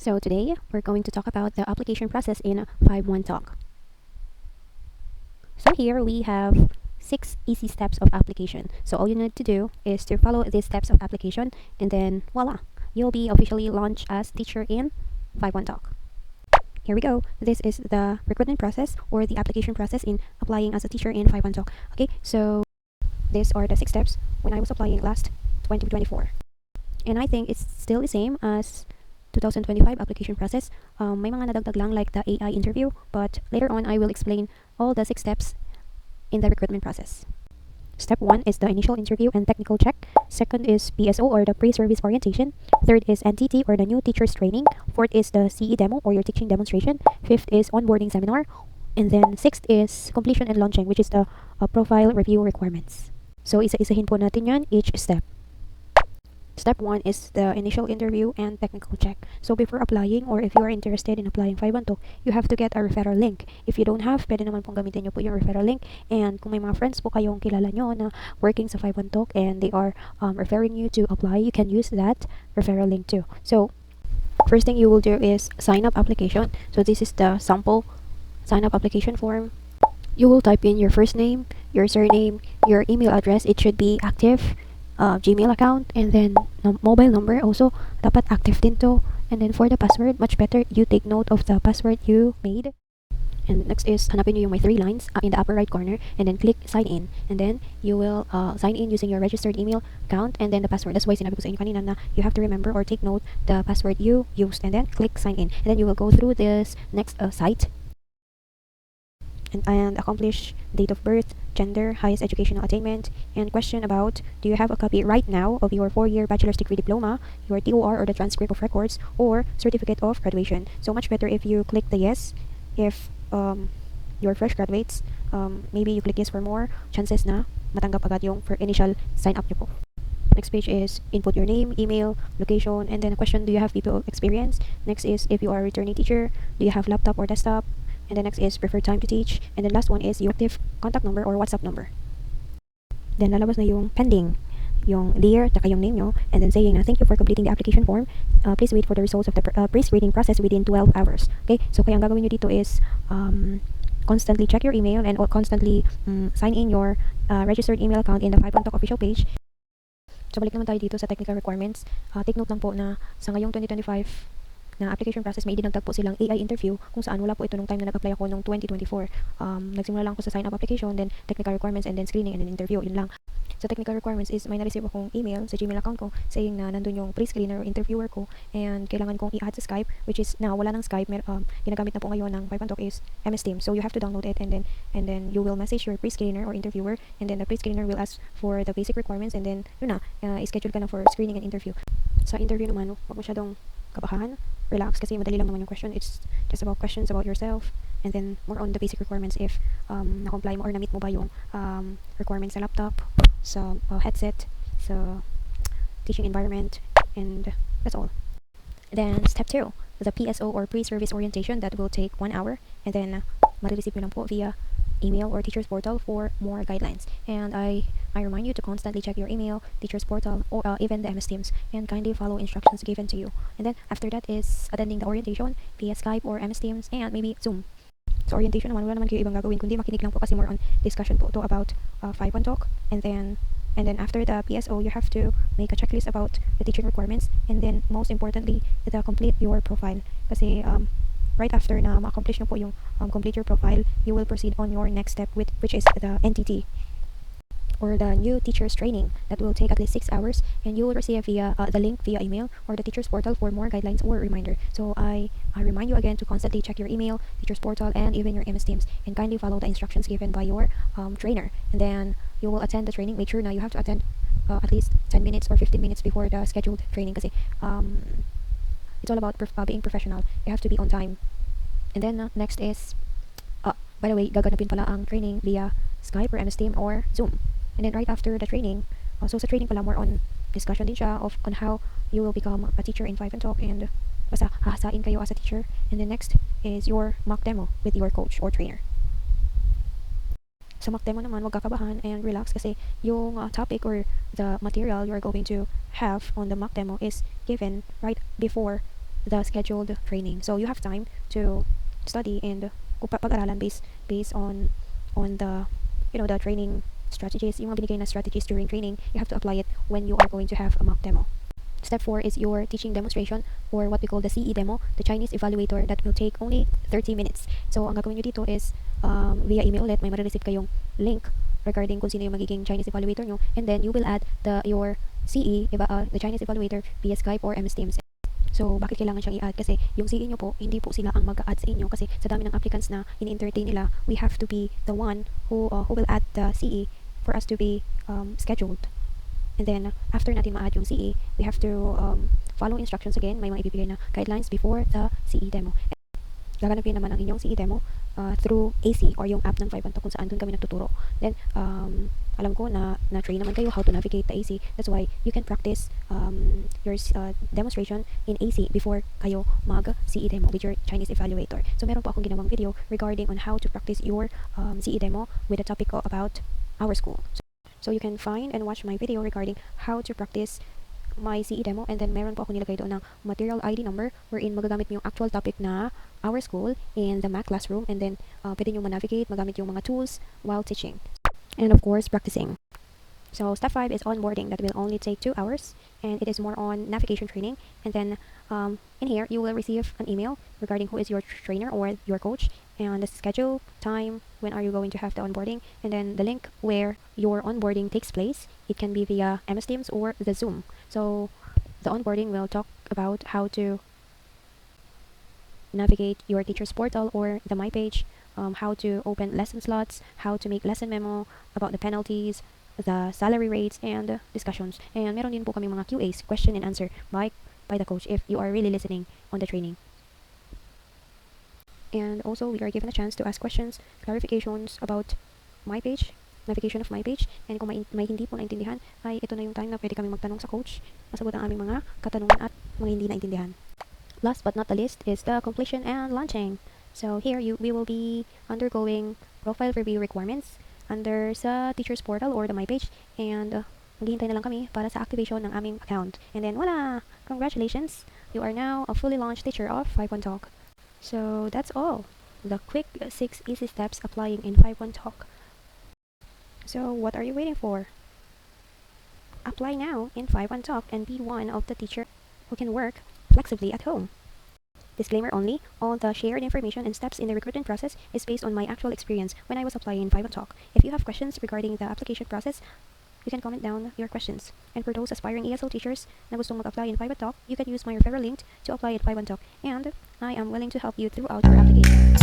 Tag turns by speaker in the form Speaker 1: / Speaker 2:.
Speaker 1: So today, we're going to talk about the application process in 5.1 Talk. So here we have 6 easy steps of application. So all you need to do is to follow these steps of application, and then voila, you'll be officially launched as teacher in 5.1 Talk. Here we go. This is the recruitment process or the application process in applying as a teacher in 5.1 Talk. Okay, so these are the 6 steps when I was applying last 2024. And I think it's still the same as 2025 application process. May mga nadagdag lang like the AI interview, but later on I will explain all the 6 steps in the recruitment process. Step 1 is the initial interview and technical check. Second is PSO or the pre-service orientation. Third is NTT or the new teachers training. Fourth is the CE demo or your teaching demonstration. Fifth is onboarding seminar. And then sixth is completion and launching, which is the profile review requirements. So isa-isahin po natin yan each step. Step 1 is the initial interview and technical check. So before applying or if you are interested in applying 512, you have to get a referral link. If you don't have, pwede naman pong gamitin nyo po yung referral link. And kung may mga friends po kayong kilala nyo na working sa 512 and they are referring you to apply, you can use that referral link too. So first thing you will do is sign up application. So this is the sample sign up application form. You will type in your first name, your surname, your email address. It should be active. Gmail account, and then mobile number also dapat active din to. And then for the password, much better you take note of the password you made. And next is hanapin nyo yung may 3 lines in the upper right corner, and then click sign in, and then you will sign in using your registered email account and then the password. That's why sinabi ko sa inyo kanina na you have to remember or take note the password you used, and then click sign in, and then you will go through this next site and accomplish date of birth, gender, highest educational attainment, and question about do you have a copy right now of your 4-year bachelor's degree diploma, your TOR or the transcript of records, or certificate of graduation. So much better if you click the yes. If you're fresh graduates, maybe you click yes for more chances na matanggap agad yung for initial sign up nyo po. Next page is input your name, email, location, and then a question, do you have PPO experience? Next is if you are a returning teacher, do you have laptop or desktop? And the next is preferred time to teach. And then last one is your active contact number or WhatsApp number. Then lalabas na yung pending, yung year, taka yung name nyo, and then saying thank you for completing the application form. Please wait for the results of the pre-screening process within 12 hours. Okay, so kaya ang gagawin nyo dito is constantly check your email and constantly sign in your registered email account in the 5.1 Talk official page. So balik naman tayo dito sa technical requirements. Take note lang po na sa ngayong 2025 na application process, may dinagdag po silang AI interview kung saan wala po ito nung time na nag-apply ako nung 2024. Nagsimula lang ako sa sign up application, then technical requirements, and then screening, and then interview. Yun lang. Sa technical requirements is may na-receive akong email sa Gmail account ko saying na nandun yung pre-screener or interviewer ko and kailangan kong i-add sa Skype, which is na wala ng Skype. Ginagamit na po ngayon ng 5.1 Talk is MS Teams. So you have to download it, and then you will message your pre-screener or interviewer, and then the pre-screener will ask for the basic requirements, and then yun na, i-schedule ka na for screening and interview. Sa interview naman, huwag masyadong kabahan, relax kasi madali lang naman yung question. It's just about questions about yourself, and then more on the basic requirements if na-comply mo or na-meet mo ba yung requirements sa laptop, sa headset, sa teaching environment, and that's all. Then step 2, the PSO or pre-service orientation, that will take 1 hour, and then marireceive nyo lang po via email or teacher's portal for more guidelines. And I remind you to constantly check your email, teacher's portal, or even the MS Teams, and kindly follow instructions given to you. And then after that is attending the orientation via Skype or MS Teams and maybe Zoom. So orientation naman, wala naman kayo ibang gagawin kundi makinig lang po kasi more on discussion po to about 5.1 Talk. And then after the PSO, you have to make a checklist about the teaching requirements, and then most importantly, complete your profile. Kasi right after na ma-accomplish nyo po yung complete your profile, you will proceed on your next step, which is the NTT or the new teachers training, that will take at least 6 hours, and you will receive via the link via email or the teachers portal for more guidelines or reminder. So I remind you again to constantly check your email, teachers portal, and even your MS Teams, and kindly follow the instructions given by your trainer. And then you will attend the training. Make sure na you have to attend at least 10 minutes or 15 minutes before the scheduled training kasi it's all about being professional. You have to be on time. And then next is by the way, gaganapin pala ang training via Skype or MS Team or Zoom. And then right after the training, so sa training pala more on discussion din siya on how you will become a teacher in 5.1 Talk, and basta hahasain kayo as a teacher. And then next is your mock demo with your coach or trainer. Sa mock demo naman, huwag kakabahan and relax kasi yung topic or the material you are going to have on the mock demo is given right before the scheduled training. So you have time to study and pag-aralan based on the the training strategies, yung mga binigay na strategies during training. You have to apply it when you are going to have a mock demo. Step 4 is your teaching demonstration, or what we call the CE demo, the Chinese evaluator, that will take only 30 minutes. So, ang gagawin nyo dito is, via email ulit, may marireceive kayong link regarding kung sino yung magiging Chinese evaluator nyo, and then you will add your CE, the Chinese evaluator via Skype or MS Teams. So, bakit kailangan siyang i-add? Kasi yung CE nyo po, hindi po sila ang mag-a-add sa inyo, kasi sa dami ng applicants na in-entertain nila, we have to be the one who will add the CE for us to be scheduled. And then, after natin ma-add yung CE, we have to follow instructions again. May mga ibibigay na guidelines before the CE demo. Gaganapin naman ang inyong CE demo through AC or yung app ng 512 kung saan dun kami nagtuturo. Then, alam ko na train naman kayo how to navigate the AC. That's why you can practice your demonstration in AC before kayo mag-CE demo with your Chinese evaluator. So, meron po akong ginawang video regarding on how to practice your CE demo with a topic about our school. So you can find and watch my video regarding how to practice my CE demo, and then meron po ako nilagay doon ng material ID number wherein magagamit mo yung actual topic na our school in the Mac classroom, and then pwede nyo manavigate, magamit yung mga tools while teaching. And of course, practicing. So step 5 is onboarding. That will only take 2 hours, and it is more on navigation training. And then in here, you will receive an email regarding who is your trainer or your coach, and the schedule, time, when are you going to have the onboarding, and then the link where your onboarding takes place. It can be via MS Teams or the Zoom. So the onboarding will talk about how to navigate your teacher's portal or the My Page, how to open lesson slots, how to make lesson memo, about the penalties, the salary rates, and discussions. And meron din po kami mga QAs, question and answer by the coach if you are really listening on the training. And also, we are given a chance to ask questions, clarifications about My Page, navigation of My Page, and kung may hindi po naintindihan, ay ito na yung time na pwede kami magtanong sa coach, masagot ang aming mga katanungan at mga hindi naintindihan. Last but not the least is the completion and launching. So here, we will be undergoing profile review requirements under sa teacher's portal or the My Page, and maghihintay na lang kami para sa activation ng aming account. And then, voila! Congratulations! You are now a fully launched teacher of 512. So that's all. The quick 6 easy steps applying in 512. So what are you waiting for? Apply now in 512 and be one of the teacher who can work flexibly at home. Disclaimer only, all the shared information and steps in the recruitment process is based on my actual experience when I was applying in 512. If you have questions regarding the application process, you can comment down your questions. And for those aspiring ESL teachers na gustong mag-apply in 512, you can use my referral link to apply at 512. And I am willing to help you throughout your application.